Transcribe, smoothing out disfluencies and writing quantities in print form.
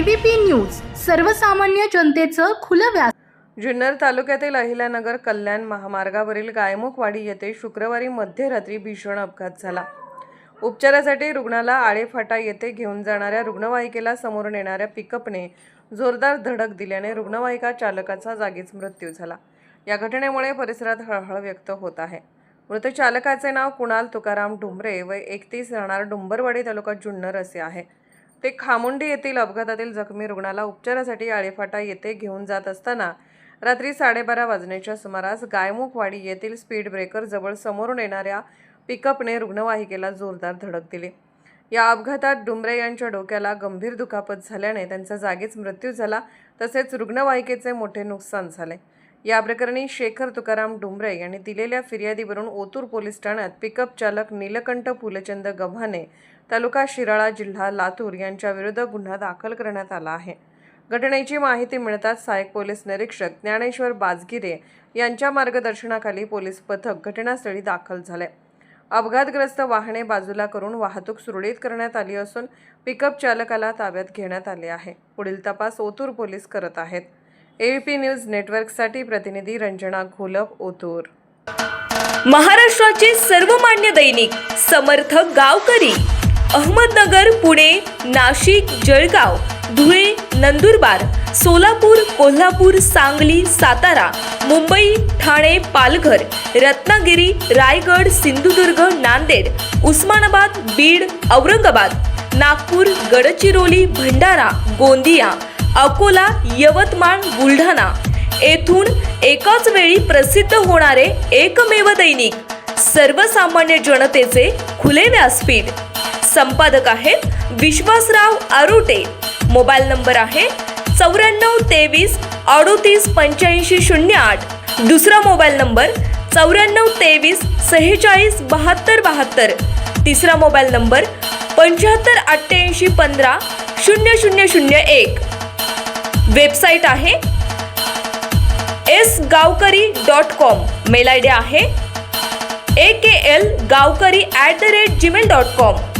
ABP news सर्वसामान्य जनतेचं खुलं व्यास। जुन्नर तालुक्यातील अहिल्यानगर कल्याण महामार्गावरील गायमुखवाडी येथे शुक्रवारी मध्यरात्री भीषण अपघात झाला। उपचारासाठी रुग्णाला आळेफाटा येथे घेऊन जाणाऱ्या रुग्णवाहिकेला समोरून येणाऱ्या पिकअपने जोरदार धडक दिल्याने रुग्णवाहिका चालकाचा जागीच मृत्यू झाला। या घटनेमुळे परिसरात हळहळ व्यक्त होत आहे। मृत चालकाचे नाव कुणाल तुकाराम डुंबरे वय 31 राहणार डुंबरवाडी तालुका जुन्नर असे आहे। ते खामुंडी येथील अपघातातील जखमी रुग्णाला उपचारासाठी आळेफाटा येथे घेऊन जात असताना रात्री 12:30 वाजण्याच्या सुमारास गायमुखवाडी येथील स्पीड ब्रेकर जवळ समोरून येणाऱ्या पिकअपने रुग्णवाहिकेला जोरदार धडक दिली। या अपघातात डुंबरे यांच्या डोक्याला गंभीर दुखापत झाल्याने त्यांचा जागीच मृत्यू झाला, तसेच रुग्णवाहिकेचे मोठे नुकसान झाले। या प्रकरणी शेखर तुकाराम डुंबरे यांनी दिलेल्या फिर्यादीवरून ओतूर पोलीस ठाण्यात पिकअप चालक नीलकंठ फुलचंद गव्हाणे तालुका शिराळा जिल्हा लातूर यांच्या विरुद्ध गुन्हा दाखल करण्यात आला आहे। घटनेची माहिती मिळताच सहाय्यक पोलीस निरीक्षक ज्ञानेश्वर बाजगिरे यांच्या मार्गदर्शनाखाली पोलीस पथक घटनास्थळी दाखल झाले। अपघातग्रस्त वाहने बाजूला करून वाहतूक सुरळीत करण्यात आली असून पिकअप चालकाला ताब्यात घेण्यात आले आहे। पुढील तपास ओतूर पोलीस करत आहेत। एबीपी न्यूज नेटवर्कसाठी प्रतिनिधी रंजना घोलप, ओतूर। महाराष्ट्राचे सर्वमान्य दैनिक समर्थ गावकरी अहमदनगर, पुणे, नाशिक, जळगाव, धुळे, नंदुरबार, सोलापूर, कोल्हापूर, सांगली, सातारा, मुंबई, ठाणे, पालघर, रत्नागिरी, रायगड, सिंधुदुर्ग, नांदेड, उस्मानाबाद, बीड, औरंगाबाद, नागपूर, गडचिरोली, भंडारा, गोंदिया, अकोला, यवतमाळ, बुलढाणा येथून एकाच वेळी प्रसिद्ध होणारे एकमेव दैनिक सर्वसामान्य जनतेचे खुले व्यासपीठ। संपादक आहेत विश्वासराव आरोटे। मोबाईल नंबर आहे 9423 38 85 08। दुसरा मोबाईल नंबर 9423 46 72 72। तिसरा मोबाईल नंबर 75 88 15 0001। वेबसाईट आहे sgavkari.com। मेल आयडी आहे akl gavkari@gmail.com।